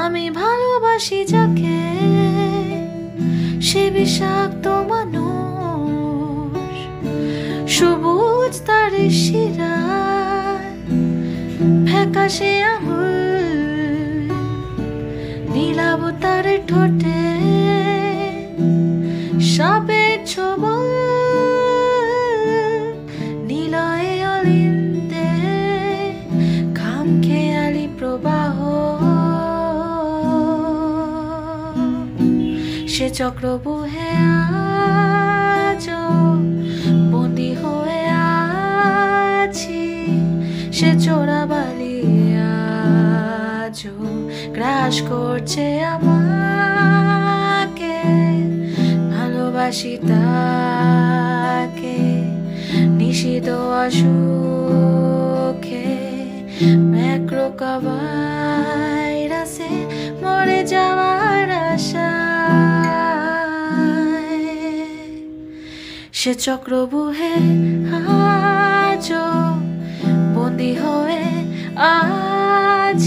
আমি ভালোবাসি যাকে, সে বিষাক্ত মানুষ। সবুজ তার শিরায় ফ্যাকাশে আঙুল, নীলাভ তার ঠোঁটে সাপের ছোবল। নিলয়ে অলিন্দে খামখেয়ালি প্রবাহ, সে চক্র বুহে আজো বন্দি হয়ে আছি। সে চোরাবালি আজো গ্রাস করছে আমাকে। ভালোবাসি তাকে নিষিদ্ধ অসুখে, ম্যাক্রোভাইরাসে মরে যাওয়ার আশায়। সে চক্র বুহে আজো